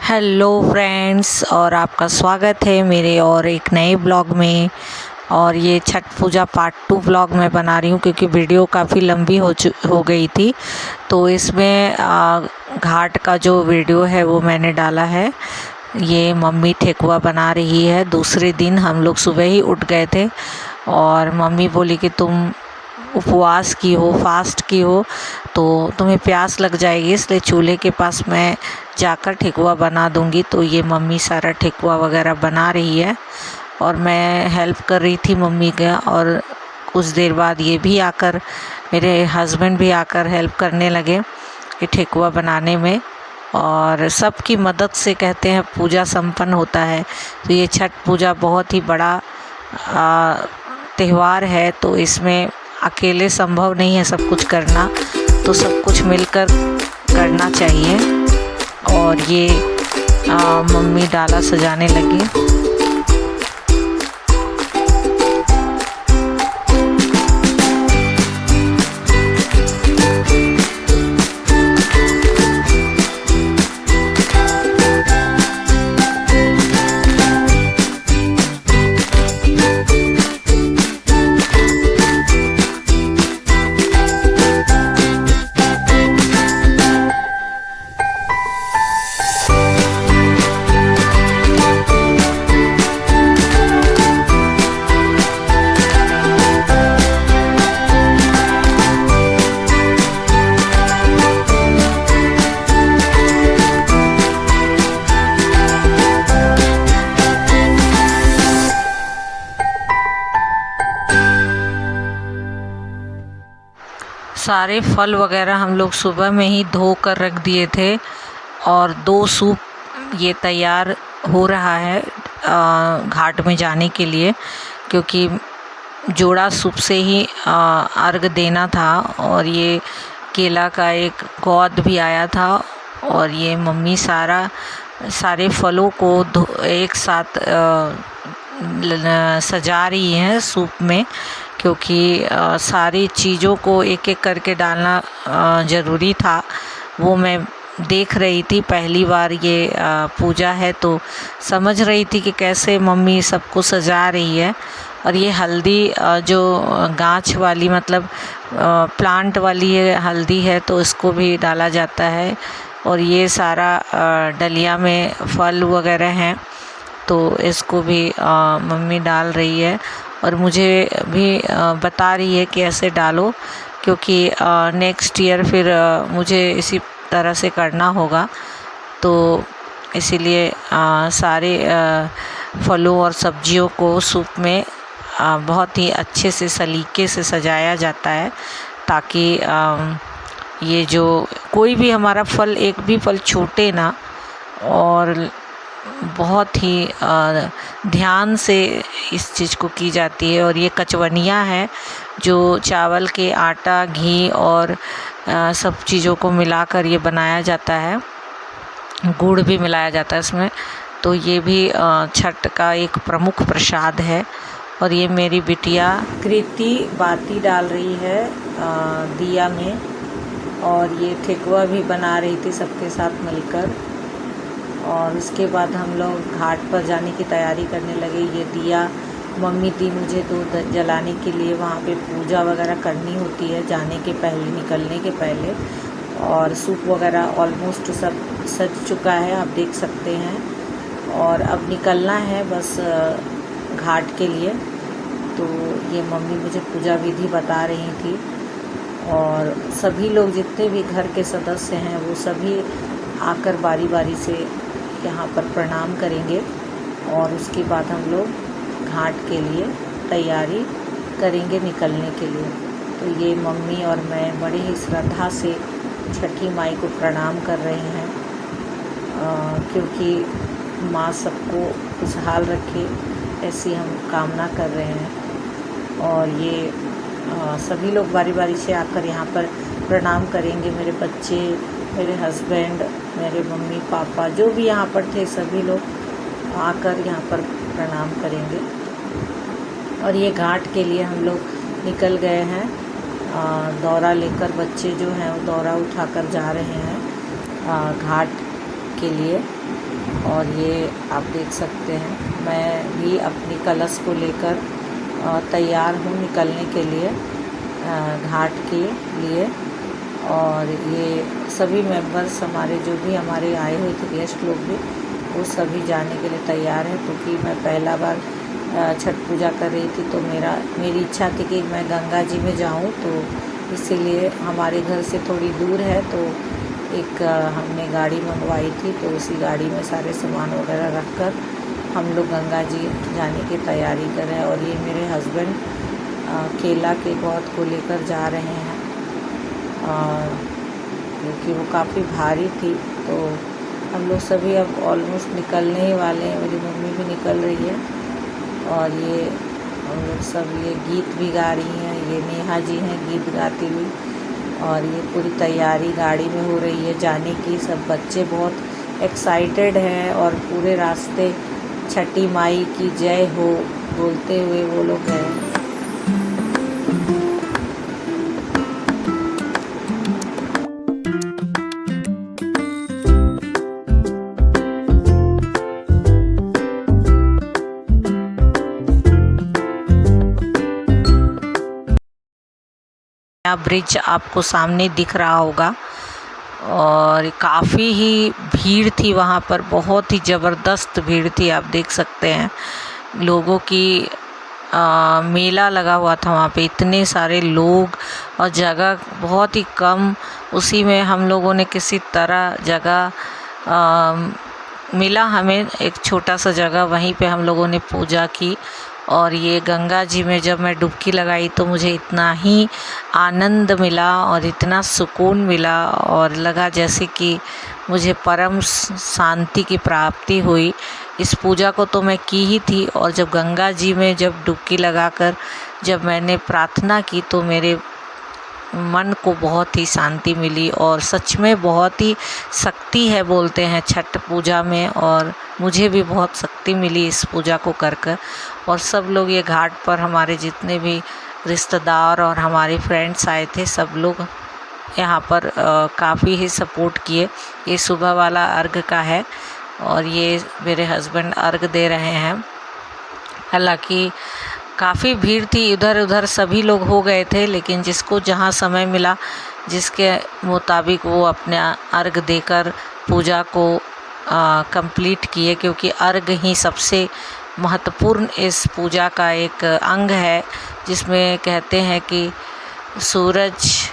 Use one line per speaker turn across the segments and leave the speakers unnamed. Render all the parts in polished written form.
Hello friends, और आपका स्वागत है मेरे और एक नए ब्लॉग में। और ये छठ पूजा पार्ट 2 ब्लॉग मैं बना रही हूँ क्योंकि वीडियो काफ़ी लंबी हो गई थी। तो इसमें घाट का जो वीडियो है वो मैंने डाला है। ये मम्मी ठेकुआ बना रही है। दूसरे दिन हम लोग सुबह ही उठ गए थे और मम्मी बोली कि तुम उपवास की हो, फास्ट की हो, तो तुम्हें प्यास लग जाएगी, इसलिए चूल्हे के पास मैं जाकर ठेकुआ बना दूंगी। तो ये मम्मी सारा ठेकुआ वगैरह बना रही है और मैं हेल्प कर रही थी मम्मी का। और कुछ देर बाद ये भी आकर, मेरे हस्बैंड भी आकर हेल्प करने लगे ये ठेकुआ बनाने में। और सबकी मदद से कहते हैं पूजा संपन्न होता है। तो ये छठ पूजा बहुत ही बड़ा त्यौहार है, तो इसमें अकेले संभव नहीं है सब कुछ करना, तो सब कुछ मिलकर करना चाहिए। और ये मम्मी डाला सजाने लगी। सारे फल वगैरह हम लोग सुबह में ही धो कर रख दिए थे और 2 सूप ये तैयार हो रहा है घाट में जाने के लिए, क्योंकि जोड़ा सूप से ही अर्घ देना था। और ये केला का एक गोद भी आया था। और ये मम्मी सारे फलों को एक साथ सजा रही हैं सूप में, क्योंकि सारी चीज़ों को एक एक करके डालना ज़रूरी था। वो मैं देख रही थी, पहली बार ये पूजा है तो समझ रही थी कि कैसे मम्मी सबको सजा रही है। और ये हल्दी जो गाछ वाली, मतलब प्लांट वाली हल्दी है, तो इसको भी डाला जाता है। और ये सारा डलिया में फल वगैरह हैं, तो इसको भी मम्मी डाल रही है। और मुझे भी बता रही है कि ऐसे डालो, क्योंकि नेक्स्ट ईयर फिर मुझे इसी तरह से करना होगा। तो इसीलिए सारे फलों और सब्जियों को सूप में बहुत ही अच्छे से सलीके से सजाया जाता है, ताकि ये जो कोई भी हमारा फल, एक भी फल छूटे ना। और बहुत ही ध्यान से इस चीज़ को की जाती है। और ये कचवनिया है जो चावल के आटा, घी और सब चीज़ों को मिलाकर ये बनाया जाता है। गुड़ भी मिलाया जाता है इसमें। तो ये भी छठ का एक प्रमुख प्रसाद है। और ये मेरी बिटिया कृति बाती डाल रही है दिया में, और ये ठेकुआ भी बना रही थी सबके साथ मिलकर। और उसके बाद हम लोग घाट पर जाने की तैयारी करने लगे। ये दिया मम्मी दी मुझे तो जलाने के लिए, वहाँ पे पूजा वगैरह करनी होती है जाने के पहले, निकलने के पहले। और सूप वगैरह ऑलमोस्ट सब सज चुका है, आप देख सकते हैं। और अब निकलना है बस घाट के लिए। तो ये मम्मी मुझे पूजा विधि बता रही थी। और सभी लोग जितने भी घर के सदस्य हैं वो सभी आकर बारी बारी से यहाँ पर प्रणाम करेंगे। और उसके बाद हम लोग घाट के लिए तैयारी करेंगे निकलने के लिए। तो ये मम्मी और मैं बड़े ही श्रद्धा से छठी माई को प्रणाम कर रहे हैं, क्योंकि माँ सबको खुशहाल रखे, ऐसी हम कामना कर रहे हैं। और ये सभी लोग बारी बारी से आकर यहाँ पर प्रणाम करेंगे। मेरे बच्चे, मेरे हस्बैंड, मेरे मम्मी पापा, जो भी यहाँ पर थे, सभी लोग आकर यहाँ पर प्रणाम करेंगे। और ये घाट के लिए हम लोग निकल गए हैं। दौरा लेकर बच्चे जो हैं वो दौरा उठाकर जा रहे हैं घाट के लिए। और ये आप देख सकते हैं मैं भी अपनी कलश को लेकर तैयार हूँ निकलने के लिए घाट के लिए। और ये सभी मेंबर्स हमारे जो भी हमारे आए हुए थे गेस्ट लोग भी, वो सभी जाने के लिए तैयार हैं, क्योंकि मैं पहला बार छठ पूजा कर रही थी तो मेरी इच्छा थी कि मैं गंगा जी में जाऊं, तो इसीलिए हमारे घर से थोड़ी दूर है तो एक हमने गाड़ी मंगवाई थी, तो उसी गाड़ी में सारे सामान वगैरह रख कर हम लोग गंगा जी जाने की तैयारी कर रहे हैं। और ये मेरे हस्बैंड केला के पौध को लेकर जा रहे हैं क्योंकि वो काफ़ी भारी थी। तो हम लोग सभी अब ऑलमोस्ट निकलने ही वाले हैं, मेरी मम्मी भी निकल रही है। और ये हम लोग सब ये गीत भी गा रही हैं, ये नेहा जी हैं गीत गाती हुई। और ये पूरी तैयारी गाड़ी में हो रही है जाने की। सब बच्चे बहुत एक्साइटेड हैं और पूरे रास्ते छठी माई की जय हो बोलते हुए वो लोग हैं। ब्रिज आपको सामने दिख रहा होगा और काफ़ी ही भीड़ थी वहाँ पर, बहुत ही ज़बरदस्त भीड़ थी। आप देख सकते हैं लोगों की मेला लगा हुआ था वहाँ पे, इतने सारे लोग और जगह बहुत ही कम। उसी में हम लोगों ने किसी तरह जगह मिला हमें एक छोटा सा जगह, वहीं पे हम लोगों ने पूजा की। और ये गंगा जी में जब मैं डुबकी लगाई तो मुझे इतना ही आनंद मिला और इतना सुकून मिला और लगा जैसे कि मुझे परम शांति की प्राप्ति हुई। इस पूजा को तो मैं की ही थी, और जब गंगा जी में जब डुबकी लगाकर जब मैंने प्रार्थना की तो मेरे मन को बहुत ही शांति मिली। और सच में बहुत ही शक्ति है बोलते हैं छठ पूजा में, और मुझे भी बहुत शक्ति मिली इस पूजा को कर कर। और सब लोग ये घाट पर हमारे जितने भी रिश्तेदार और हमारे फ्रेंड्स आए थे, सब लोग यहाँ पर काफ़ी ही सपोर्ट किए। ये सुबह वाला अर्घ का है और ये मेरे हस्बैंड अर्घ दे रहे हैं। हालांकि काफ़ी भीड़ थी, इधर उधर सभी लोग हो गए थे, लेकिन जिसको जहाँ समय मिला जिसके मुताबिक वो अपने अर्घ देकर पूजा को कंप्लीट किए, क्योंकि अर्घ ही सबसे महत्वपूर्ण इस पूजा का एक अंग है, जिसमें कहते हैं कि सूरज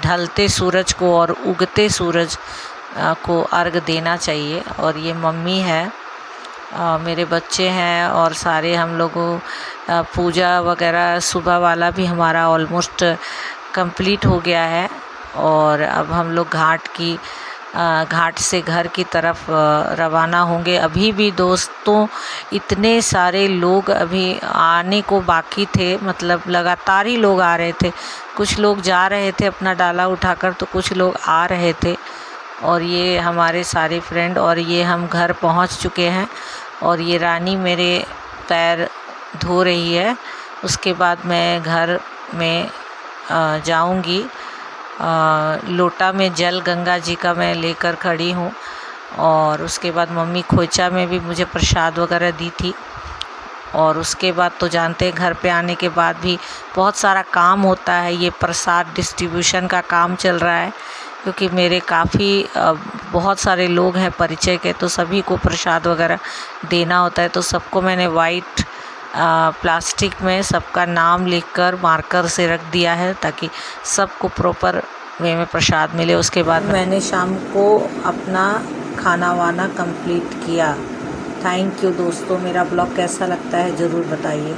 ढलते सूरज को और उगते सूरज को अर्घ देना चाहिए। और ये मम्मी है, मेरे बच्चे हैं और सारे हम लोगों पूजा वगैरह सुबह वाला भी हमारा ऑलमोस्ट कंप्लीट हो गया है। और अब हम लोग घाट से घर की तरफ रवाना होंगे। अभी भी दोस्तों इतने सारे लोग अभी आने को बाकी थे, मतलब लगातार ही लोग आ रहे थे। कुछ लोग जा रहे थे अपना डाला उठाकर, तो कुछ लोग आ रहे थे। और ये हमारे सारे फ्रेंड, और ये हम घर पहुंच चुके हैं। और ये रानी मेरे पैर धो रही है, उसके बाद मैं घर में जाऊंगी। लोटा में जल गंगा जी का मैं लेकर खड़ी हूँ। और उसके बाद मम्मी खोइचा में भी मुझे प्रसाद वगैरह दी थी। और उसके बाद तो जानते हैं घर पे आने के बाद भी बहुत सारा काम होता है। ये प्रसाद डिस्ट्रीब्यूशन का काम चल रहा है, क्योंकि मेरे काफ़ी बहुत सारे लोग हैं परिचय के, तो सभी को प्रसाद वगैरह देना होता है। तो सबको मैंने वाइट प्लास्टिक में सबका नाम लिखकर मार्कर से रख दिया है, ताकि सबको प्रॉपर वे में प्रसाद मिले। उसके बाद मैंने शाम को अपना खाना वाना कंप्लीट किया। थैंक यू दोस्तों, मेरा ब्लॉग कैसा लगता है ज़रूर बताइए।